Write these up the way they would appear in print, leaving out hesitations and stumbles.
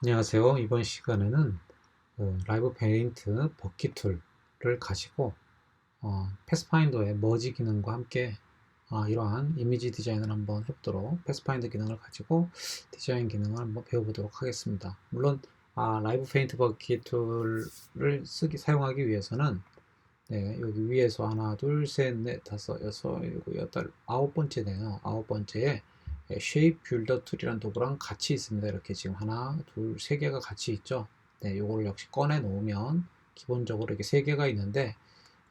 안녕하세요. 이번 시간에는 라이브 페인트 버킷 툴을 가지고 패스파인더의 머지 기능과 함께 이러한 이미지 디자인을 한번 해보도록 패스파인더 기능을 가지고 디자인 기능을 한번 배워보도록 하겠습니다. 물론 라이브 페인트 버킷 툴을 사용하기 위해서는 여기 위에서 하나, 둘, 셋, 넷, 다섯, 여섯, 일곱, 여덟, 아홉 번째네요. 아홉 번째에 쉐입 빌더 툴이라는 도구랑 같이 있습니다. 이렇게 지금 하나, 둘, 세 개가 같이 있죠. 네, 요거를 역시 꺼내 놓으면 기본적으로 이렇게 세 개가 있는데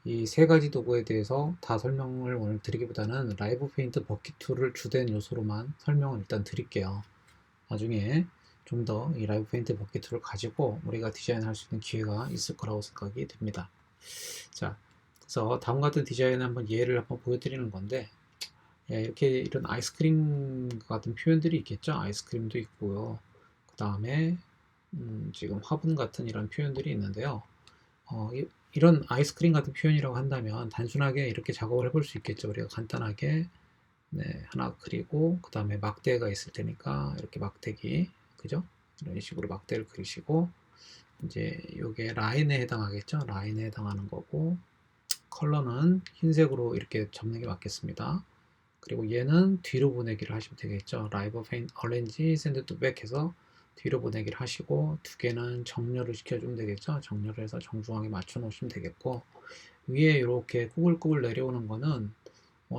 이 세 가지 도구에 대해서 다 설명을 오늘 드리기보다는 라이브 페인트 버킷 툴을 주된 요소로만 설명을 일단 드릴게요. 나중에 좀 더 이 라이브 페인트 버킷 툴을 가지고 우리가 디자인할 수 있는 기회가 있을 거라고 생각이 듭니다. 자, 그래서 다음 같은 디자인을 한번 예를 한번 보여드리는 건데, 이렇게 이런 아이스크림 같은 표현들이 있겠죠. 아이스크림도 있고요. 그 다음에 지금 화분 같은 이런 표현들이 있는데요. 이런 아이스크림 같은 표현이라고 한다면 단순하게 이렇게 작업을 해볼 수 있겠죠. 우리가 간단하게 하나 그리고 그 다음에 막대가 있을 테니까 이렇게 막대기, 그죠? 이런 식으로 막대를 그리시고 이제 요게 라인에 해당하겠죠. 라인에 해당하는 거고 컬러는 흰색으로 이렇게 접는 게 맞겠습니다. 그리고 얘는 뒤로 보내기를 하시면 되겠죠. 라이브 페인 어렌지 샌드 투 백 해서 뒤로 보내기를 하시고 두 개는 정렬을 시켜주면 되겠죠. 정렬을 해서 정중하게 맞춰 놓으시면 되겠고 위에 이렇게 꾸글꾸글 내려오는 거는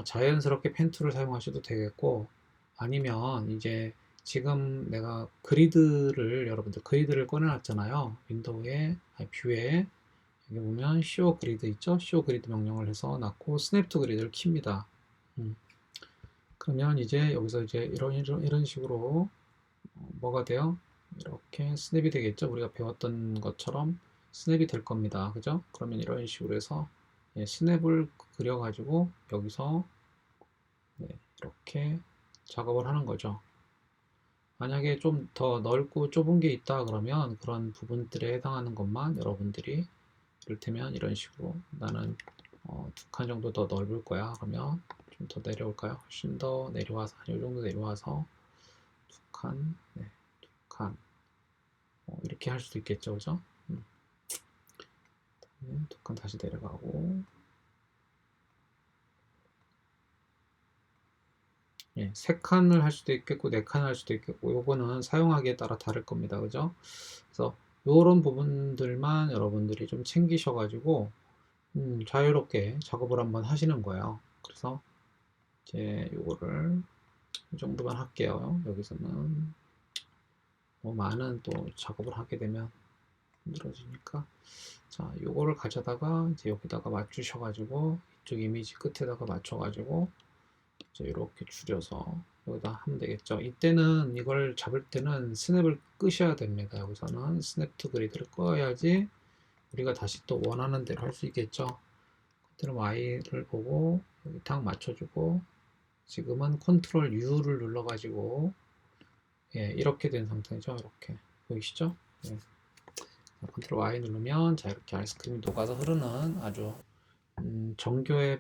자연스럽게 펜 툴을 사용하셔도 되겠고 아니면 이제 지금 내가 그리드를 여러분들 그리드를 꺼내놨잖아요. 윈도우에 뷰에 여기 보면 쇼 그리드 있죠? 쇼 그리드 명령을 해서 놨고 스냅 투 그리드를 킵니다. 그러면 이제 여기서 이제 이런 식으로 뭐가 돼요? 이렇게 스냅이 되겠죠? 우리가 배웠던 것처럼 스냅이 될 겁니다. 그죠? 그러면 이런 식으로 해서 스냅을 그려가지고 여기서 이렇게 작업을 하는 거죠. 만약에 좀 더 넓고 좁은 게 있다 그러면 그런 부분들에 해당하는 것만 여러분들이 이를테면 이런 식으로 나는 두 칸 정도 더 넓을 거야. 그러면 좀 더 내려올까요? 훨씬 더 내려와서 한 이 정도 내려와서 두 칸, 두 칸 이렇게 할 수도 있겠죠, 그죠? 두 칸 다시 내려가고 세 칸을 할 수도 있겠고 네 칸을 할 수도 있겠고 요거는 사용하기에 따라 다를 겁니다, 그죠? 그래서 요런 부분들만 여러분들이 좀 챙기셔가지고 자유롭게 작업을 한번 하시는 거예요. 그래서 이제 요거를 이 정도만 할게요. 여기서는 뭐 많은 또 작업을 하게 되면 힘들어지니까 자 요거를 가져다가 이제 여기다가 맞추셔가지고 이쪽 이미지 끝에다가 맞춰가지고 이제 이렇게 줄여서 여기다 하면 되겠죠. 이때는 이걸 잡을 때는 스냅을 끄셔야 됩니다. 여기서는 스냅 투 그리드를 꺼야지 우리가 다시 또 원하는 대로 할 수 있겠죠. 그때는 Y를 보고 여기 딱 맞춰주고 지금은 컨트롤 U를 눌러가지고 이렇게 된 상태죠. 이렇게 보이시죠? 컨트롤 Y 누르면 자 이렇게 아이스크림이 녹아서 흐르는 아주 정교해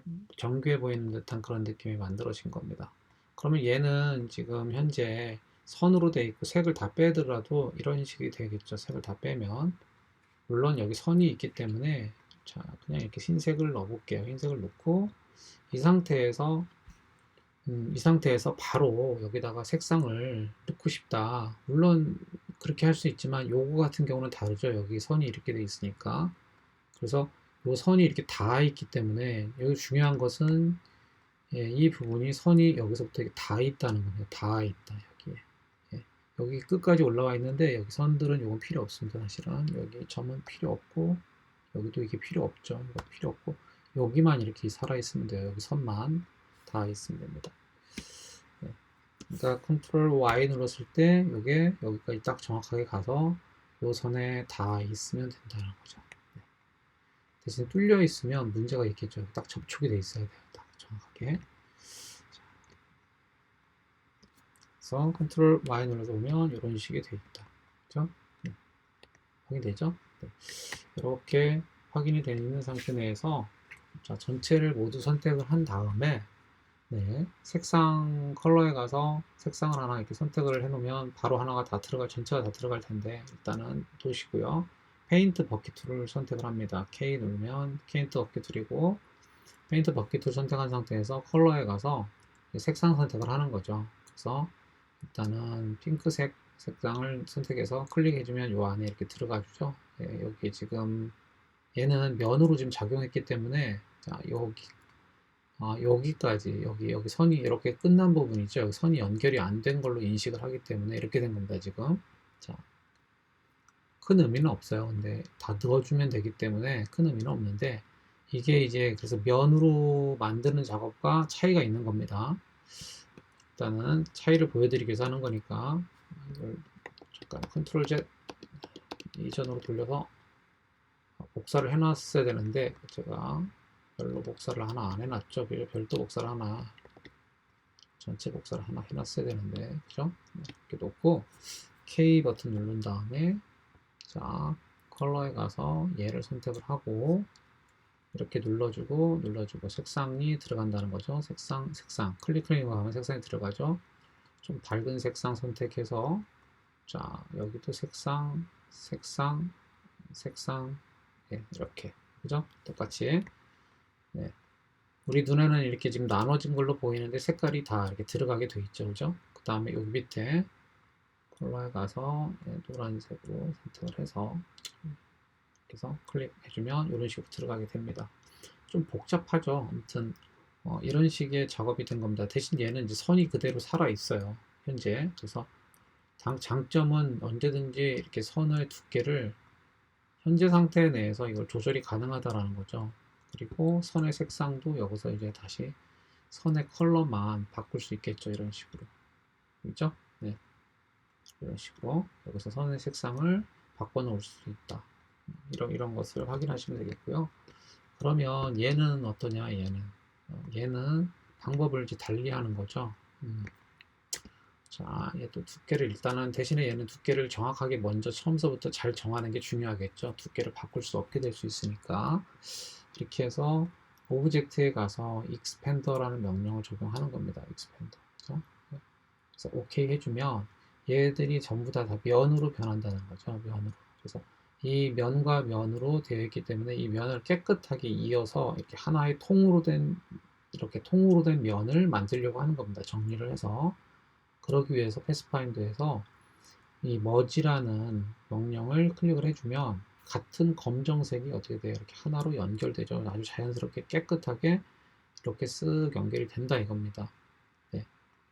보이는 듯한 그런 느낌이 만들어진 겁니다. 그러면 얘는 지금 현재 선으로 되어 있고 색을 다 빼더라도 이런 식이 되겠죠. 색을 다 빼면 물론 여기 선이 있기 때문에 자 그냥 이렇게 흰색을 넣어볼게요. 흰색을 넣고 이 상태에서 바로 여기다가 색상을 넣고 싶다. 물론 그렇게 할 수 있지만 요거 같은 경우는 다르죠. 여기 선이 이렇게 돼 있으니까. 그래서 요 선이 이렇게 닿아 있기 때문에 여기 중요한 것은 이 부분이 선이 여기서부터 이렇게 닿아 있다는 거예요. 닿아 있다 여기에. 여기 끝까지 올라와 있는데 여기 선들은 요건 필요 없습니다. 사실은 여기 점은 필요 없고 여기도 이게 필요 없죠. 이거 필요 없고 여기만 이렇게 살아 있으면 돼요. 여기 선만 닿아 있으면 됩니다. 그러니까 컨트롤 Y 눌렀을 때 이게 여기까지 딱 정확하게 가서 요 선에 닿아 있으면 된다는 거죠. 대신 뚫려 있으면 문제가 있겠죠. 딱 접촉이 돼 있어야 돼요. 딱 정확하게. 그래서 컨트롤 Y 눌러서 보면 이런 식이 돼 있다. 그죠? 확인되죠? 이렇게 확인이 되어 있는 상태 내에서 자, 전체를 모두 선택을 한 다음에 네, 색상 컬러에 가서 색상을 하나 이렇게 선택을 해 놓으면 바로 하나가 다 들어갈, 전체가 다 들어갈 텐데 일단은 보시고요. 페인트 버킷 툴을 선택을 합니다. K 누르면 페인트 버킷 툴이고, 페인트 버킷 툴 선택한 상태에서 컬러에 가서 색상 선택을 하는 거죠. 그래서 일단은 핑크색 색상을 선택해서 클릭해주면 요 안에 이렇게 들어가 주죠. 예, 여기 지금 얘는 면으로 지금 작용했기 때문에, 자, 여기까지, 여기 선이 이렇게 끝난 부분이죠. 여기 선이 연결이 안 된 걸로 인식을 하기 때문에 이렇게 된 겁니다, 지금. 자, 큰 의미는 없어요. 근데 다 넣어주면 되기 때문에 큰 의미는 없는데, 이게 이제 그래서 면으로 만드는 작업과 차이가 있는 겁니다. 일단은 차이를 보여드리기 위해서 하는 거니까, 이걸 잠깐 컨트롤 Z 이전으로 돌려서 복사를 해놨어야 되는데, 제가 별로 복사를 하나 안 해놨죠. 별도 복사를 하나, 전체 복사를 하나 해놨어야 되는데, 그죠? 이렇게 놓고 K 버튼 누른 다음에, 자, 컬러에 가서 얘를 선택을 하고 이렇게 눌러주고 색상이 들어간다는 거죠. 색상 클릭하면 색상이 들어가죠. 좀 밝은 색상 선택해서, 자, 여기도 색상, 네, 이렇게, 그죠? 똑같이. 네. 우리 눈에는 이렇게 지금 나눠진 걸로 보이는데 색깔이 다 이렇게 들어가게 돼 있죠, 그죠? 그 다음에 여기 밑에 컬러에 가서 노란색으로 선택을 해서 그래서 클릭해주면 이런 식으로 들어가게 됩니다. 좀 복잡하죠. 아무튼 이런 식의 작업이 된 겁니다. 대신 얘는 이제 선이 그대로 살아 있어요. 현재. 그래서 장점은 언제든지 이렇게 선의 두께를 현재 상태 내에서 이걸 조절이 가능하다라는 거죠. 그리고 선의 색상도 여기서 이제 다시 선의 컬러만 바꿀 수 있겠죠. 이런 식으로. 있죠? 네. 이런 식으로 여기서 선의 색상을 바꿔놓을 수 있다. 이런 것을 확인하시면 되겠고요. 그러면 얘는 어떠냐? 얘는 방법을 이제 달리하는 거죠. 자, 얘도 두께를 일단은 대신에 얘는 두께를 정확하게 먼저 처음서부터 잘 정하는 게 중요하겠죠. 두께를 바꿀 수 없게 될 수 있으니까. 이렇게 해서 오브젝트에 가서 expander라는 명령을 적용하는 겁니다. expander. 그래서 OK 해주면 얘들이 전부 다 면으로 변한다는 거죠. 면으로. 그래서 이 면과 면으로 되어 있기 때문에 이 면을 깨끗하게 이어서 이렇게 하나의 이렇게 통으로 된 면을 만들려고 하는 겁니다. 정리를 해서. 그러기 위해서 패스파인더에서 이 머지라는 명령을 클릭을 해주면 같은 검정색이 어떻게 돼요? 이렇게 하나로 연결되죠. 아주 자연스럽게 깨끗하게 이렇게 쓱 연결이 된다 이겁니다. 네.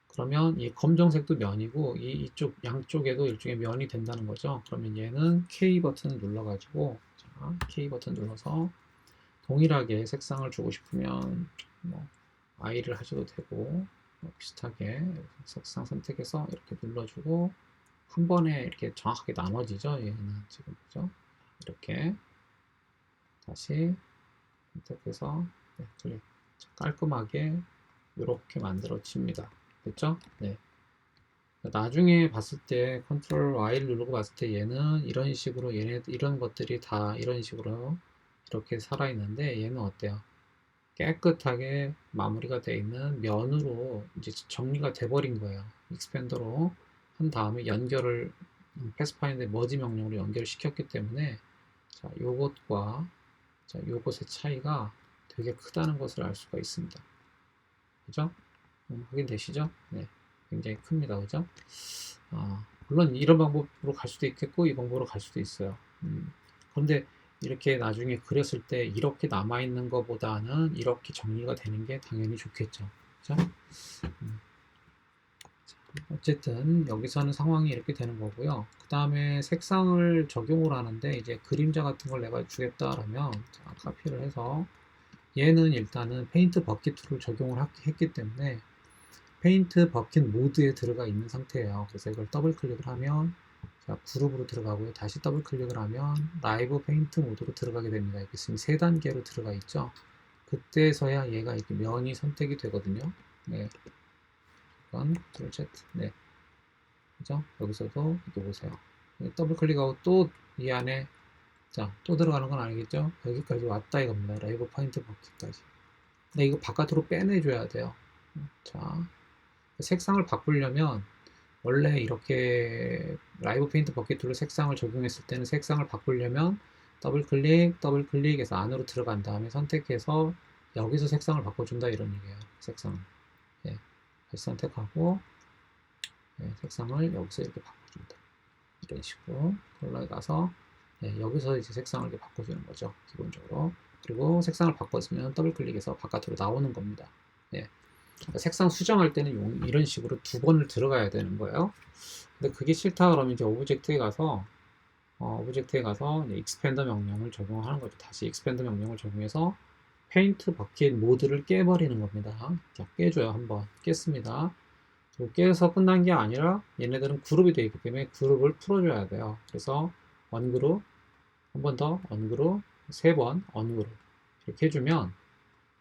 그러면 이 검정색도 면이고 이쪽 양쪽에도 일종의 면이 된다는 거죠. 그러면 얘는 K 버튼을 눌러가지고, 자, K 버튼 눌러서 동일하게 색상을 주고 싶으면 뭐 I를 하셔도 되고, 비슷하게 색상 선택해서 이렇게 눌러주고 한 번에 이렇게 정확하게 나눠지죠. 얘는 지금 보죠. 이렇게 다시 선택해서, 네, 클릭. 깔끔하게 이렇게 만들어집니다. 됐죠? 네. 나중에 봤을 때 컨트롤 Y를 누르고 봤을 때 얘는 이런 식으로 이런 것들이 다 이런 식으로 이렇게 살아 있는데 얘는 어때요? 깨끗하게 마무리가 되어 있는 면으로 이제 정리가 돼 버린 거예요. 익스펜더로 한 다음에 연결을 패스파인더의 머지 명령으로 연결시켰기 때문에, 자, 요것과 자, 요것의 차이가 되게 크다는 것을 알 수가 있습니다. 그죠? 확인되시죠? 네. 굉장히 큽니다. 그죠? 물론 이런 방법으로 갈 수도 있겠고 이 방법으로 갈 수도 있어요. 그런데 이렇게 나중에 그렸을 때 이렇게 남아있는 것보다는 이렇게 정리가 되는 게 당연히 좋겠죠. 그죠? 어쨌든 여기서는 상황이 이렇게 되는 거고요. 그 다음에 색상을 적용을 하는데 이제 그림자 같은 걸 내가 주겠다라면, 자, 카피를 해서 얘는 일단은 페인트 버킷 툴을 적용을 했기 때문에 페인트 버킷 모드에 들어가 있는 상태예요. 그래서 이걸 더블 클릭을 하면, 자, 그룹으로 들어가고요. 다시 더블 클릭을 하면 라이브 페인트 모드로 들어가게 됩니다. 이렇게 지금 3단계로 들어가 있죠. 그때서야 얘가 이렇게 면이 선택이 되거든요. 네. 이건 Ctrl Z. 네. 그죠? 여기서도 또 보세요. 더블 클릭하고 또 이 안에, 자, 또 들어가는 건 아니겠죠? 여기까지 왔다 이겁니다. 라이브 페인트 버킷까지. 근데 이거 바깥으로 빼내줘야 돼요. 자, 색상을 바꾸려면 원래 이렇게 라이브 페인트 버킷 툴로 색상을 적용했을 때는 색상을 바꾸려면 더블 클릭해서 안으로 들어간 다음에 선택해서 여기서 색상을 바꿔준다 이런 얘기예요. 색상. 예, 다시 선택하고 색상을 여기서 이렇게 바꿔준다. 이런 식으로 컬러에 가서 여기서 이제 색상을 이렇게 바꿔주는 거죠. 기본적으로. 그리고 색상을 바꿨으면 더블 클릭해서 바깥으로 나오는 겁니다. 예. 그러니까 색상 수정할 때는 이런 식으로 두 번을 들어가야 되는 거예요. 근데 그게 싫다 그러면 이제 오브젝트에 가서 익스펜더 명령을 적용하는 거죠. 다시 익스펜더 명령을 적용해서 페인트 버킷 모드를 깨버리는 겁니다. 자, 깨줘요. 한번 깼습니다. 그리고 깨서 끝난 게 아니라 얘네들은 그룹이 되어 있기 때문에 그룹을 풀어줘야 돼요. 그래서 언그룹 한 번 더 언그룹 3번 언그룹 이렇게 해주면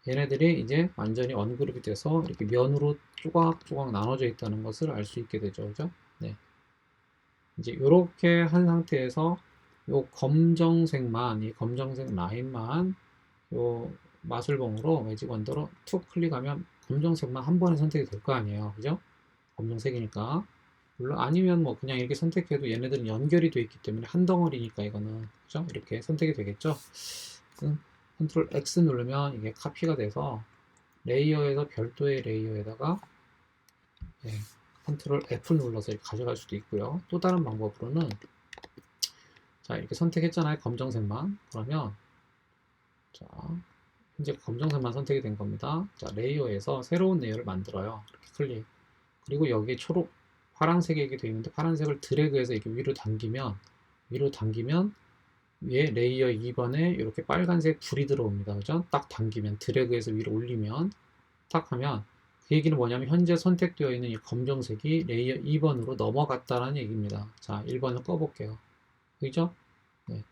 얘네들이 이제 완전히 언그룹이 돼서 이렇게 면으로 조각조각 나눠져 있다는 것을 알 수 있게 되죠. 그죠? 네. 이제 이렇게 한 상태에서 요 검정색만, 이 검정색 라인만 요 마술봉으로 매직 원더로 툭 클릭하면 검정색만 한 번에 선택이 될 거 아니에요. 그죠? 검정색이니까. 물론 아니면 뭐 그냥 이렇게 선택해도 얘네들은 연결이 되어 있기 때문에 한 덩어리니까 이거는 그죠? 이렇게 선택이 되겠죠? 컨트롤 X 누르면 이게 카피가 돼서 레이어에서 별도의 레이어에다가 컨트롤 F 눌러서 이렇게 가져갈 수도 있고요. 또 다른 방법으로는 자 이렇게 선택했잖아요. 검정색만. 그러면 자 이제 검정색만 선택이 된 겁니다. 자 레이어에서 새로운 레이어를 만들어요. 이렇게 클릭. 그리고 여기에 초록 파란색이 되어 있는데 파란색을 드래그해서 이렇게 위로 당기면 위에 레이어 2번에 이렇게 빨간색 불이 들어옵니다. 그죠? 딱 당기면 드래그해서 위로 올리면 딱 하면 그 얘기는 뭐냐면 현재 선택되어 있는 이 검정색이 레이어 2번으로 넘어갔다는 얘기입니다. 자, 1번을 꺼볼게요. 그죠? 네.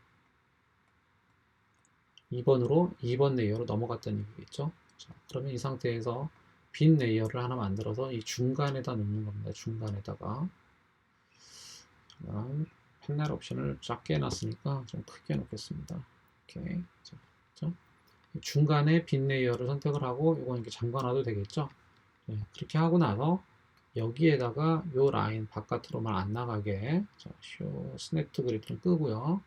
2번 레이어로 넘어갔다는 얘기겠죠? 자, 그러면 이 상태에서 빈 레이어를 하나 만들어서 이 중간에다 놓는 겁니다. 중간에다가. 펜넬 옵션을 작게 해놨으니까 좀 크게 놓겠습니다. 이렇게. 자, 그렇죠? 중간에 빈 레이어를 선택을 하고 이건 이렇게 잠궈놔도 되겠죠? 네, 그렇게 하고 나서 여기에다가 요 라인 바깥으로만 안 나가게 자, 쇼 스냅 투 그리드는 끄고요.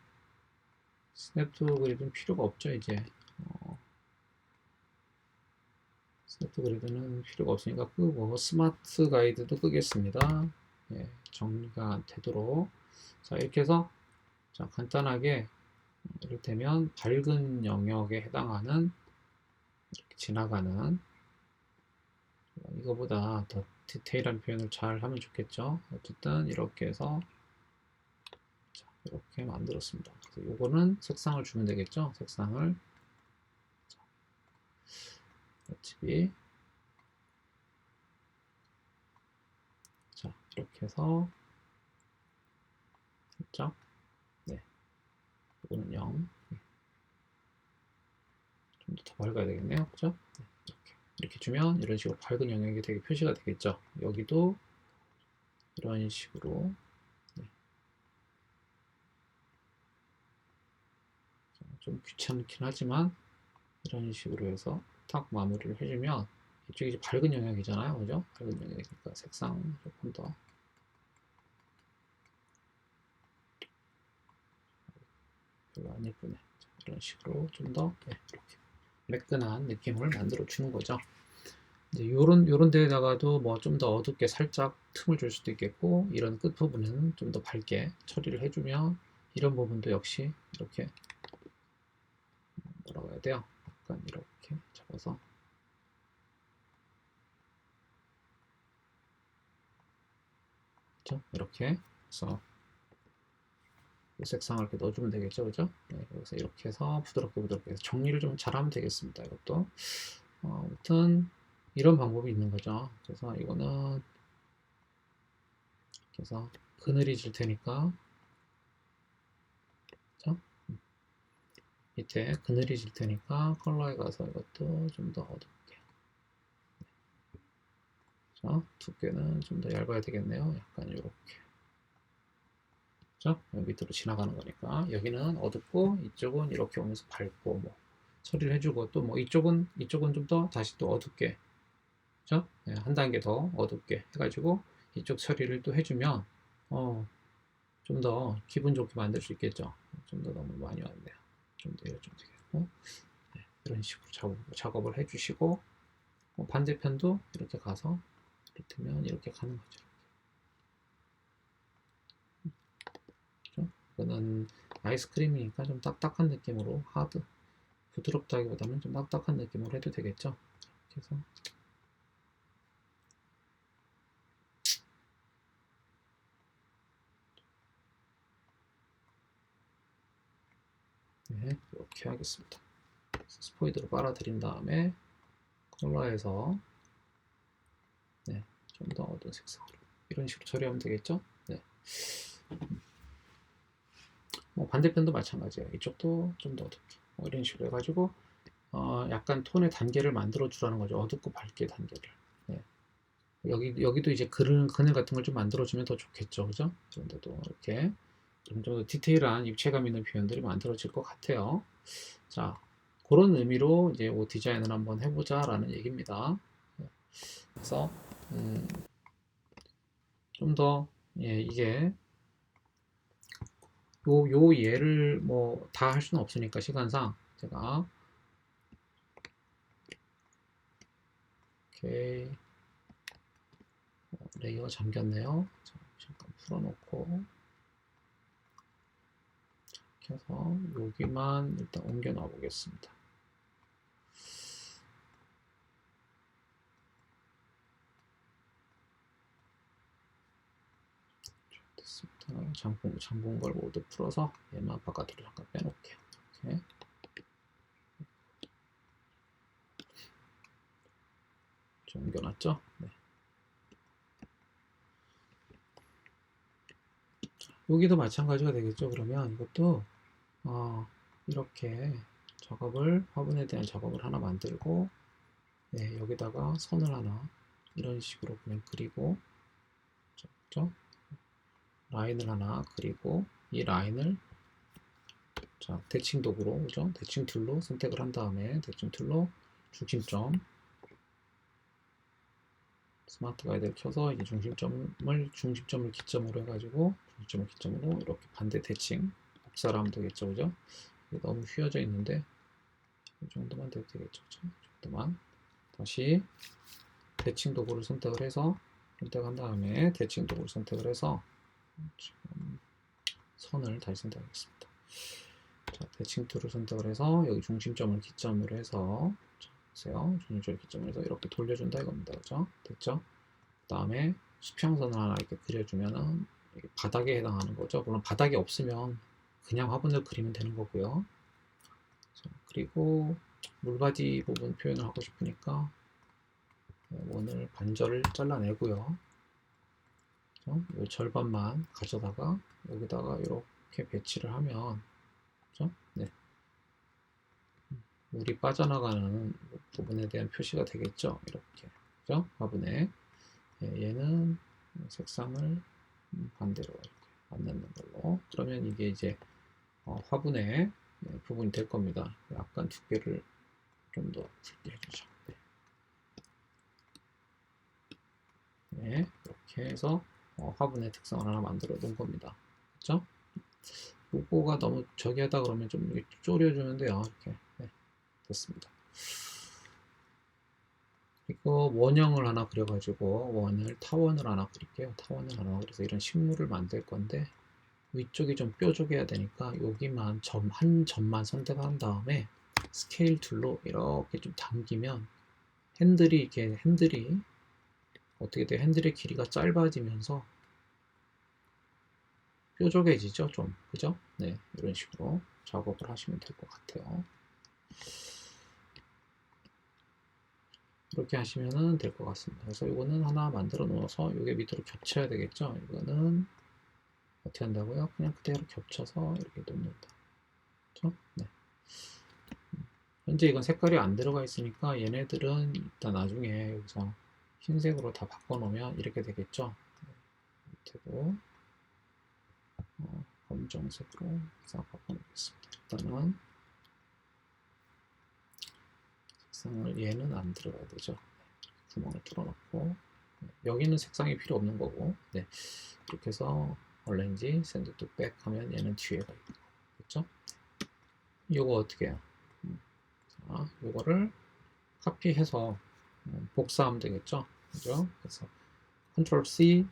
스냅 투 그리드는 필요가 없죠 이제. 스냅 투 그리드는 필요가 없으니까 끄고 스마트 가이드도 끄겠습니다. 예, 정리가 되도록. 자 이렇게 해서 자, 간단하게 이를테면 밝은 영역에 해당하는 이렇게 지나가는 이거보다 더 디테일한 표현을 잘 하면 좋겠죠. 어쨌든 이렇게 해서 자, 이렇게 만들었습니다. 그래서 요거는 색상을 주면 되겠죠. 색상을 RGB 자 이렇게 해서 살짝 네 이거는 0 좀 더 밝아야 되겠네요. 그죠? 네, 이렇게 주면 이런 식으로 밝은 영역이 되게 표시가 되겠죠. 여기도 이런 식으로 네. 좀 귀찮긴 하지만 이런 식으로 해서 탁 마무리를 해주면 이쪽이 이제 밝은 영역이잖아요. 그죠? 밝은 영역이니까 색상 조금 더 별로 안 예쁘네. 자, 이런 식으로 좀 더 네, 이렇게 매끈한 느낌을 만들어 주는 거죠. 이제 요런 데에다가도 뭐 좀 더 어둡게 살짝 틈을 줄 수도 있겠고 이런 끝 부분은 좀 더 밝게 처리를 해주면 이런 부분도 역시 이렇게 뭐라고 해야 돼요? 약간 이렇게 잡아서 그렇죠? 이렇게 해서 이 색상을 이렇게 넣어주면 되겠죠, 그죠? 네, 여기서 이렇게 해서 부드럽게 해서 정리를 좀 잘하면 되겠습니다. 이것도 아무튼 이런 방법이 있는 거죠. 그래서 이거는 그래서 그늘이 질 테니까 그렇죠? 밑에 그늘이 질 테니까 컬러에 가서 이것도 좀 더 어둡게 자, 두께는 좀 더 얇아야 되겠네요. 약간 이렇게 그죠? 밑으로 지나가는 거니까 여기는 어둡고 이쪽은 이렇게 오면서 밝고 뭐 처리를 해주고 또 뭐 이쪽은 좀 더 다시 또 어둡게 그죠? 네, 한 단계 더 어둡게 해가지고 이쪽 처리를 또 해주면 좀 더 기분 좋게 만들 수 있겠죠. 좀 더 너무 많이 왔네요. 좀 더 이래 좀 되겠고, 네, 이런 식으로 작업을 해주시고, 반대편도 이렇게 가서 이렇게면 이렇게 가는 거죠. 그렇죠? 이거는 아이스크림이니까 좀 딱딱한 느낌으로 부드럽다기보다는 좀 딱딱한 느낌으로 해도 되겠죠. 이렇게 해서 네, 이렇게 하겠습니다. 스포이드로 빨아들인 다음에 컬러에서 네, 좀 더 어두운 색상으로 이런 식으로 처리하면 되겠죠. 네. 반대편도 마찬가지예요. 이쪽도 좀 더 어둡게 이런 식으로 해가지고 약간 톤의 단계를 만들어 주라는 거죠. 어둡고 밝게 단계를. 네. 여기도 이제 그늘 같은 걸 좀 만들어주면 더 좋겠죠. 그죠? 그런데도 이렇게 좀 더 디테일한 입체감 있는 표현들이 만들어질 것 같아요. 자, 그런 의미로 이제 옷 디자인을 한번 해보자라는 얘기입니다. 네. 그래서 좀 더 이게 요 예를 뭐 다 할 수는 없으니까 시간상 제가 이렇게 레이어 잠겼네요. 자, 잠깐 풀어놓고 이렇게 해서 여기만 일단 옮겨 놔 보겠습니다. 됐습니다. 잠근 걸 모두 풀어서 얘만 바깥으로 잠깐 빼놓을게요. 이렇게. 좀 옮겨놨죠? 네. 여기도 마찬가지가 되겠죠. 그러면 이것도 이렇게 화분에 대한 작업을 하나 만들고 네, 여기다가 선을 하나 이런 식으로 그냥 그리고 그렇죠? 라인을 하나 그리고 이 라인을 자, 대칭 도구로 그죠? 대칭 툴로 선택을 한 다음에 대칭 툴로 중심점 스마트 가이드를 켜서 이 중심점을 기점으로 해가지고 중심점을 기점으로 이렇게 반대 대칭 복사를 하면 되겠죠, 그죠? 너무 휘어져 있는데 이 정도만 돼도 되겠죠, 그죠? 이 정도만 다시 대칭 도구를 선택한 다음에 대칭 도구를 선택을 해서 지금 선을 다시 선택하겠습니다. 자, 대칭 툴을 선택을 해서 여기 중심점을 기점으로 해서 보세요. 중심점을 기점으로 해서 이렇게 돌려준다 이겁니다. 그죠? 됐죠? 그 다음에 수평선을 하나 이렇게 그려주면은 바닥에 해당하는 거죠. 물론 바닥이 없으면 그냥 화분을 그리면 되는 거고요. 자, 그리고 물바지 부분 표현을 하고 싶으니까 원을 반절을 잘라내고요. 이 절반만 가져다가 여기다가 이렇게 배치를 하면 그죠? 네. 물이 빠져나가는 부분에 대한 표시가 되겠죠. 이렇게 그죠? 화분에 얘는 색상을 반대로 이렇게 안 넣는 걸로 그러면 이게 이제 화분의 부분이 될 겁니다. 약간 두께를 좀 더 굵게 해주죠. 네, 이렇게 해서 화분의 특성을 하나 만들어 놓은 겁니다. 그렇죠? 요거가 너무 저기 하다 그러면 좀 졸여주는데요. 이렇게 네, 됐습니다. 그리고 원형을 하나 그려가지고 타원을 하나 그릴게요. 타원을 하나 그래서 이런 식물을 만들 건데 위쪽이 좀 뾰족해야 되니까 여기만 한 점만 선택한 다음에 스케일 툴로 이렇게 좀 당기면 핸들이 어떻게 돼요? 핸들의 길이가 짧아지면서 뾰족해지죠, 좀. 그죠? 네, 이런 식으로 작업을 하시면 될 것 같아요. 이렇게 하시면 될 것 같습니다. 그래서 이거는 하나 만들어 놓아서 이게 밑으로 겹쳐야 되겠죠? 이거는 어떻게 한다고요? 그냥 그대로 겹쳐서 이렇게 놓는다. 그렇죠? 네. 현재 이건 색깔이 안 들어가 있으니까 얘네들은 일단 나중에 여기서 흰색으로 다 바꿔놓으면 이렇게 되겠죠? 네. 밑에도 검정색으로 싹 바꿔놓겠습니다. 일단은 색상을 얘는 안 들어가야 되죠. 구멍을 뚫어놓고, 여기는 색상이 필요 없는 거고, 네. 이렇게 해서 얼렌지 샌드 투 백 하면 얘는 뒤에가 있고, 그렇죠? 이거 어떻게 해요? 자, 요거를 카피해서 복사하면 되겠죠? 그죠? 그래서 컨트롤 C,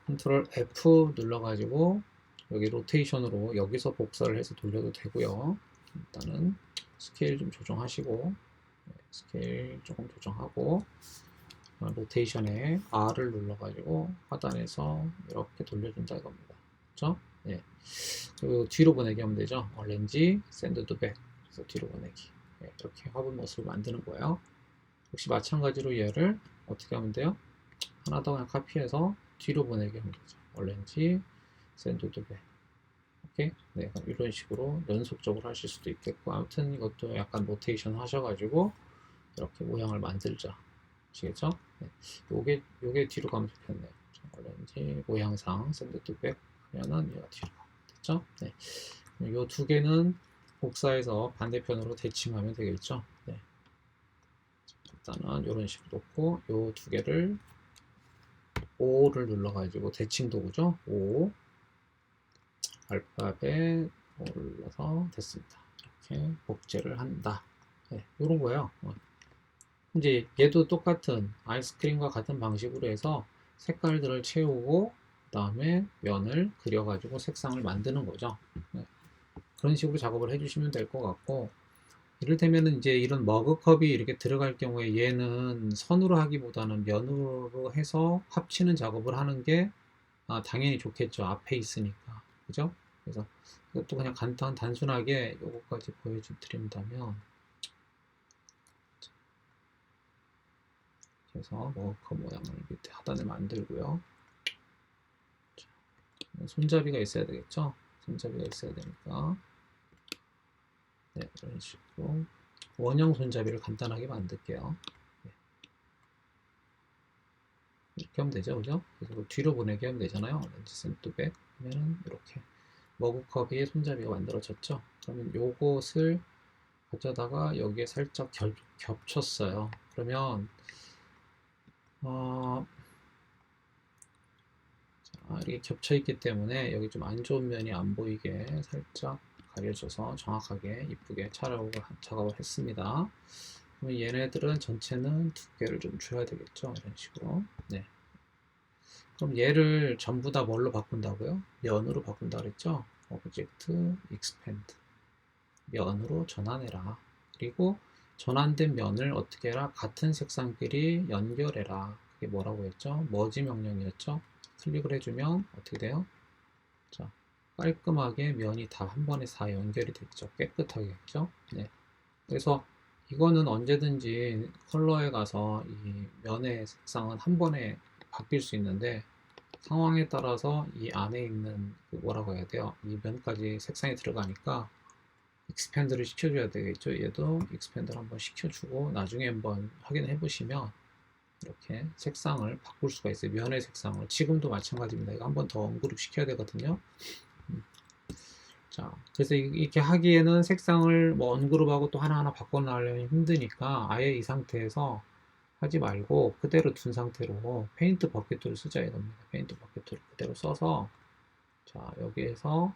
컨트롤 F 눌러가지고 여기 로테이션으로 여기서 복사를 해서 돌려도 되고요. 일단은 스케일 좀 조정하시고, 스케일 조금 조정하고, 로테이션에 R을 눌러가지고 하단에서 이렇게 돌려준다 이겁니다. 그렇죠? 네. 그리고 뒤로 보내기 하면 되죠. 얼렌지 샌드 투 백, 그래서 뒤로 보내기. 네, 이렇게 화분 모습을 만드는 거예요. 역시 마찬가지로 얘를 어떻게 하면 돼요? 하나 더 그냥 카피해서 뒤로 보내기 하면 되죠. 얼렌지 샌드 투 백. 오케이? 네, 이런 식으로 연속적으로 하실 수도 있겠고, 아무튼 이것도 약간 로테이션 하셔가지고 이렇게 모양을 만들자. 아시겠죠? 네. 요게 뒤로 가면 좋겠네요. 얼렌지 모양상 샌드 투 백 하면은 얘가 뒤로 가면 됐죠? 네. 요 두 개는 복사해서 반대편으로 대칭하면 되겠죠? 네. 일단은 이런 식으로 놓고 요 두 개를 O를 눌러가지고 대칭 도구죠? O 알파벳 O를 눌러서 됐습니다. 이렇게 복제를 한다. 네, 이런 거예요. 이제 얘도 똑같은 아이스크림과 같은 방식으로 해서 색깔들을 채우고 그 다음에 면을 그려가지고 색상을 만드는 거죠. 네. 그런 식으로 작업을 해주시면 될 것 같고, 이를테면 이제 이런 머그컵이 이렇게 들어갈 경우에 얘는 선으로 하기보다는 면으로 해서 합치는 작업을 하는 게 당연히 좋겠죠. 앞에 있으니까. 그죠? 그래서 이것도 그냥 단순하게 요거까지 보여드린다면, 그래서 머그컵 모양을 밑에 하단에 만들고요. 자, 손잡이가 있어야 되겠죠? 손잡이가 있어야 되니까. 네, 이런 식으로 원형 손잡이를 간단하게 만들게요. 네. 이렇게 하면 되죠, 그죠? 그래서 뒤로 보내게 하면 되잖아요. 렌즈 샌드백 하면은 이렇게 머그컵에 손잡이가 만들어졌죠. 그러면 요것을 가져다가 여기에 살짝 겹쳤어요. 그러면 자, 이렇게 겹쳐 있기 때문에 여기 좀 안 좋은 면이 안 보이게 살짝 가려져서 정확하게 이쁘게 작업을 했습니다. 그러면 얘네들은 전체는 두께를 좀 줘야 되겠죠. 이런 식으로. 네. 그럼 얘를 전부 다 뭘로 바꾼다고요? 면으로 바꾼다 그랬죠? 오브젝트 익스펜드 면으로 전환해라. 그리고 전환된 면을 어떻게 해라? 같은 색상끼리 연결해라. 그게 뭐라고 했죠? 머지 명령이었죠? 클릭을 해주면 어떻게 돼요? 자, 깔끔하게 면이 다 한 번에 다 연결이 됐죠. 깨끗하게 했죠. 네. 그래서 이거는 언제든지 컬러에 가서 이 면의 색상은 한 번에 바뀔 수 있는데, 상황에 따라서 이 안에 있는 뭐라고 해야 돼요? 이 면까지 색상이 들어가니까 익스펜드를 시켜줘야 되겠죠. 얘도 익스펜드를 한번 시켜주고 나중에 한번 확인해 보시면 이렇게 색상을 바꿀 수가 있어요. 면의 색상을. 지금도 마찬가지입니다. 이거 한번 더 언그룹 시켜야 되거든요. 자, 그래서 이렇게 하기에는 색상을 뭐 언그룹하고 또 하나하나 바꿔나가려면 힘드니까 아예 이 상태에서 하지 말고 그대로 둔 상태로 페인트 버킷 툴을 쓰자 이겁니다. 페인트 버킷 툴을 그대로 써서, 자, 여기에서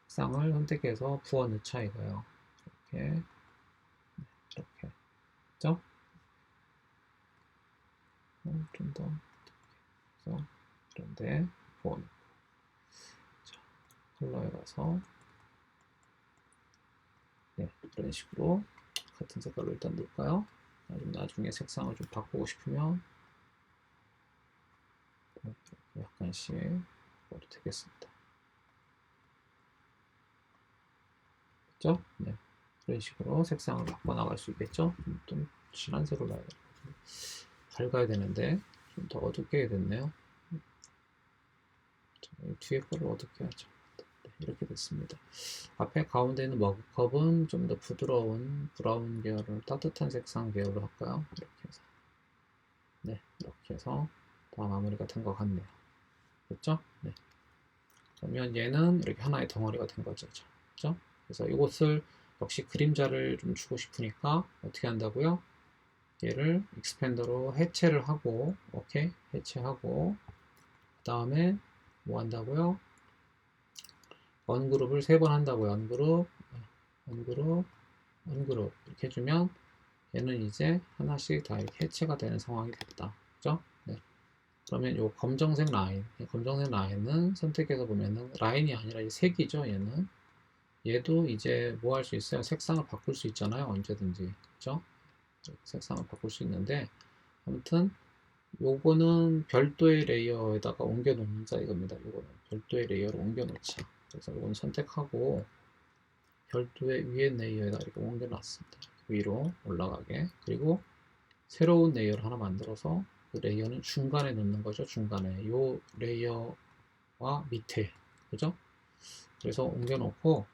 색상을 선택해서 부어 넣자 이거예요. 이렇게, 이렇게. 그죠? 좀 더, 그래서 이런데 부어 넣고. 자, 컬러에 가서, 네, 이런 식으로 같은 색깔로 일단 넣을까요? 나중에 색상을 좀 바꾸고 싶으면 약간씩 바꿔도 되겠습니다. 그죠? 네. 이런 식으로 색상을 바꿔 나갈 수 있겠죠? 좀 진한 색으로 나야 밝아야 되는데 좀 더 어둡게 해야 됐네요. 자, 뒤에 거를 어둡게 하죠. 네, 이렇게 됐습니다. 앞에 가운데 있는 머그컵은 좀 더 부드러운 브라운 계열을 따뜻한 색상 계열로 할까요? 이렇게 해서, 네, 이렇게 해서 다 마무리가 된 것 같네요. 그렇죠? 네. 그러면 얘는 이렇게 하나의 덩어리가 된 거죠. 그렇죠? 그래서 이것을 역시 그림자를 좀 주고 싶으니까 어떻게 한다고요? 얘를 익스펜더로 해체를 하고, 오케이, 해체하고, 그 다음에 뭐 한다고요? 언그룹을 3번 한다고요. 언그룹, 언그룹 이렇게 해주면 얘는 이제 하나씩 다 이렇게 해체가 되는 상황이 됐다. 그죠? 네. 그러면 요 검정색 라인, 검정색 라인은 선택해서 보면은 라인이 아니라 이 색이죠. 얘도 이제 뭐 할 수 있어요? 색상을 바꿀 수 있잖아요. 언제든지. 그죠? 색상을 바꿀 수 있는데 아무튼 요거는 별도의 레이어에다가 옮겨 놓는다 이겁니다. 요거는 별도의 레이어로 옮겨 놓자. 그래서 요건 선택하고 별도의 위에 레이어에다 이렇게 옮겨 놨습니다. 위로 올라가게. 그리고 새로운 레이어를 하나 만들어서 그 레이어는 중간에 놓는 거죠. 중간에 요 레이어와 밑에, 그죠? 그래서 옮겨 놓고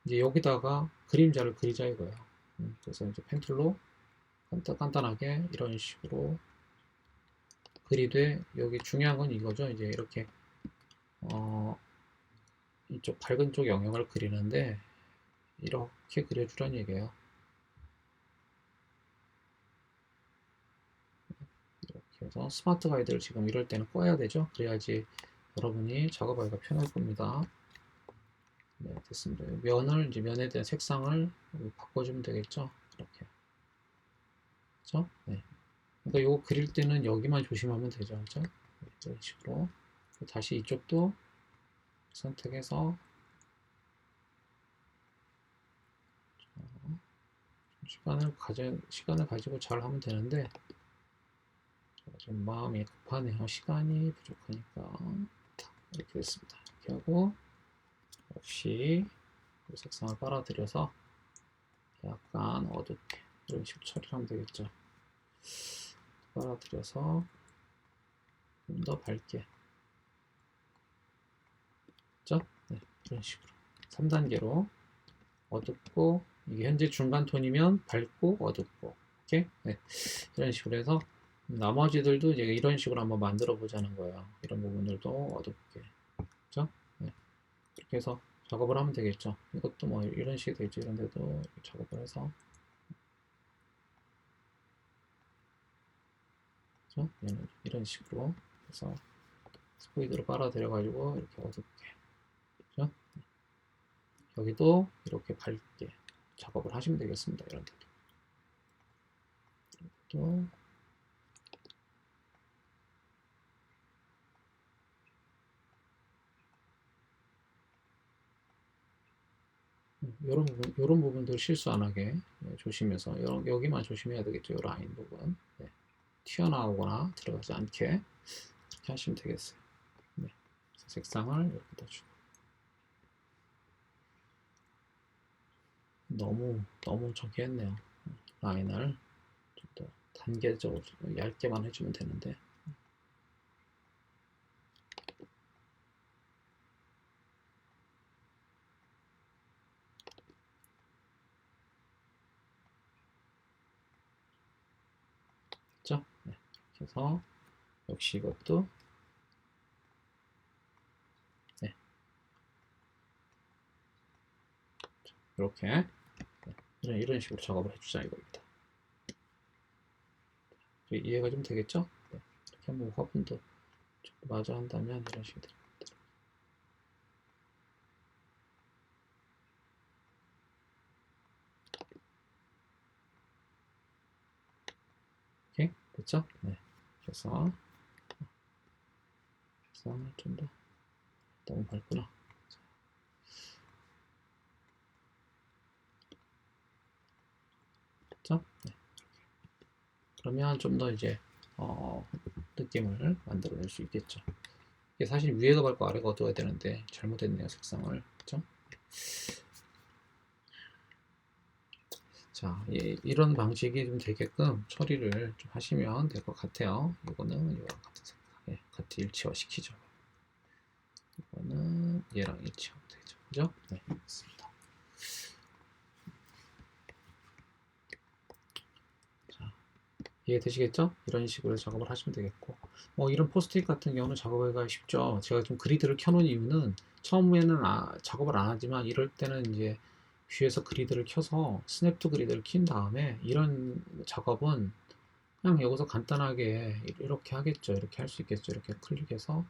이제 여기다가 그림자를 그리자 이거예요. 그래서 이제 펜툴로 간단하게 이런 식으로 그리되 여기 중요한 건 이거죠. 이제 이렇게 이쪽 밝은 쪽 영역을 그리는데 이렇게 그려주란 얘기예요. 이렇게 해서 스마트 가이드를 지금 이럴 때는 꺼야 되죠. 그래야지 여러분이 작업하기가 편할 겁니다. 네, 됐습니다. 이제 면에 대한 색상을 바꿔주면 되겠죠. 이렇게. 그죠? 네. 그러니까 요거 그릴 때는 여기만 조심하면 되죠. 그죠? 네, 이런 식으로. 다시 이쪽도 선택해서 시간을 가지고 잘 하면 되는데 좀 마음이 급하네요. 시간이 부족하니까 이렇게 됐습니다. 이렇게 하고 역시 색상을 빨아들여서 약간 어둡게 이런 식으로 처리를 하면 되겠죠. 빨아들여서 좀 더 밝게, 그죠? 네, 이런 식으로 3단계로 어둡고, 이게 현재 중간 톤이면 밝고 어둡고, 오케이? 네, 이런 식으로 해서 나머지들도 이제 이런 식으로 한번 만들어 보자는 거예요. 이런 부분들도 어둡게, 그죠? 네, 이렇게 해서 작업을 하면 되겠죠. 이것도 뭐 이런 식이 되죠. 이런 데도 작업을 해서, 그죠? 얘는 이런 식으로 해서 스포이드로 빨아들여 가지고 이렇게 어둡게, 그죠? 여기도 이렇게 밝게 작업을 하시면 되겠습니다. 이런 데도 또 이런 부분들 실수 안 하게 조심해서 여기만 조심해야 되겠죠. 이 라인 부분 튀어나오거나 들어가지 않게 이렇게 하시면 되겠어요. 네. 색상을 이렇게 넣어주고 너무 저기 했네요. 라인을 좀 더 단계적으로 얇게만 해주면 되는데 그렇죠? 네. 이렇게 해서 역시 이것도 네. 이렇게 이런 식으로 작업을 해주자 이겁니다. 이해가 좀 되겠죠? 네. 이렇게 한번 화분도 마저 한다면 이런 식으로 됩니다. 오케이? 됐죠? 네. 그래서 색상을 좀 더 너무 밝구나. 됐죠? 네. 그러면 좀 더 이제 느낌을 만들어낼 수 있겠죠. 이게 사실 위에가 밝고 아래가 어두워야 되는데 잘못했네요. 색상을. 그죠? 자, 이런 방식이 좀 되게끔 처리를 좀 하시면 될 것 같아요. 이거는 이거랑 같은 색깔에 같이 일치화 시키죠. 이거는 얘랑 일치하면 되죠. 그죠? 네, 맞습니다. 자, 이해되시겠죠? 이런 식으로 작업을 하시면 되겠고, 뭐 이런 포스트잇 같은 경우는 작업하기가 쉽죠. 제가 좀 그리드를 켜놓은 이유는 처음에는 작업을 안 하지만 이럴 때는 이제 뷰에서 그리드를 켜서 스냅 투 그리드를 킨 다음에 이런 작업은 그냥 여기서 간단하게 이렇게 하겠죠. 이렇게 할 수 있겠죠. 이렇게 클릭해서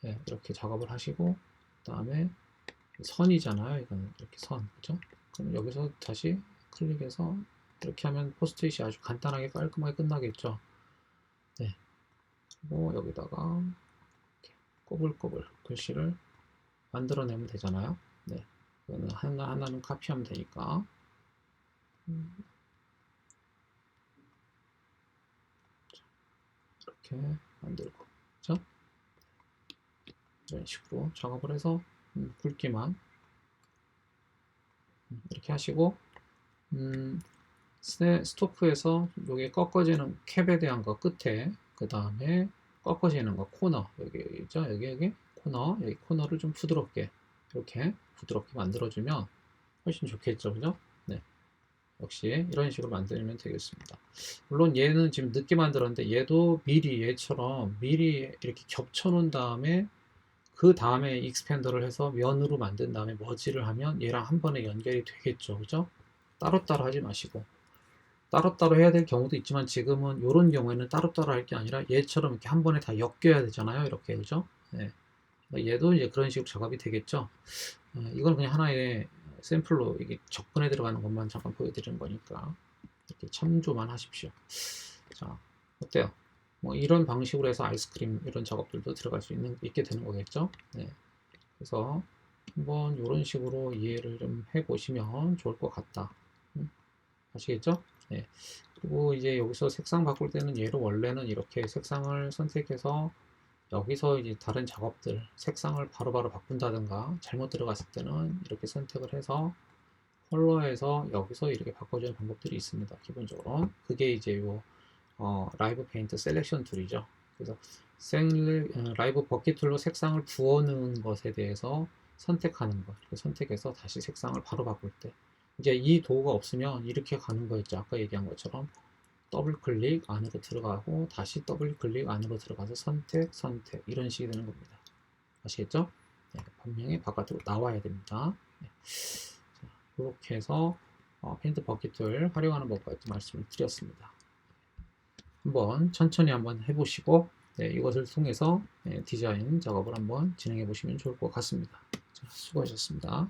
예, 이렇게 작업을 하시고 그 다음에 선이잖아요. 이거는 이렇게 선, 그죠? 그럼 여기서 다시 클릭해서 이렇게 하면 포스트잇이 아주 간단하게 깔끔하게 끝나겠죠. 네. 그리고 여기다가 이렇게 꼬불꼬불 글씨를 만들어내면 되잖아요. 네. 이거는 하나는 카피하면 되니까. 이렇게 만들고, 그죠? 이런 식으로 작업을 해서 굵기만 이렇게 하시고 스토프에서 여기 꺾어지는 캡에 대한 거 끝에 그 다음에 꺾어지는 거 코너 여기 있죠? 여기 코너 여기 코너를 좀 부드럽게 이렇게 부드럽게 만들어주면 훨씬 좋겠죠, 그죠? 네, 역시 이런 식으로 만들면 되겠습니다. 물론 얘는 지금 늦게 만들었는데 얘도 미리 얘처럼 미리 이렇게 겹쳐 놓은 다음에 그 다음에 익스펜더를 해서 면으로 만든 다음에 머지를 하면 얘랑 한 번에 연결이 되겠죠, 그죠? 따로따로 하지 마시고 따로따로 해야 될 경우도 있지만 지금은 이런 경우에는 따로따로 할 게 아니라 얘처럼 이렇게 한 번에 다 엮여야 되잖아요, 이렇게, 그죠? 네. 얘도 이제 그런 식으로 작업이 되겠죠. 이건 그냥 하나의 샘플로 이게 접근해 들어가는 것만 잠깐 보여드리는 거니까 이렇게 참조만 하십시오. 자, 어때요? 뭐 이런 방식으로 해서 아이스크림 이런 작업들도 들어갈 수 있게 되는 거겠죠. 네. 그래서 한번 이런 식으로 이해를 좀 해보시면 좋을 것 같다. 아시겠죠? 네. 그리고 이제 여기서 색상 바꿀 때는 얘를 원래는 이렇게 색상을 선택해서 여기서 이제 다른 작업들 색상을 바로바로 바꾼다든가 잘못 들어갔을 때는 이렇게 선택을 해서 컬러에서 여기서 이렇게 바꿔주는 방법들이 있습니다. 기본적으로 그게 이제 요 라이브 페인트 셀렉션 툴이죠. 그래서 라이브 버킷 툴로 색상을 부어 넣은 것에 대해서 선택하는 것, 이렇게 선택해서 다시 색상을 바로 바꿀 때 이제 이 도구가 없으면 이렇게 가는 거였죠. 아까 얘기한 것처럼 더블 클릭 안으로 들어가고 다시 더블 클릭 안으로 들어가서 선택 이런 식이 되는 겁니다. 아시겠죠? 네, 분명히 바깥으로 나와야 됩니다. 네. 자, 이렇게 해서 페인트 버킷 툴 활용하는 법까지 말씀을 드렸습니다. 한번 천천히 한번 해보시고 네, 이것을 통해서 디자인 작업을 한번 진행해 보시면 좋을 것 같습니다. 자, 수고하셨습니다.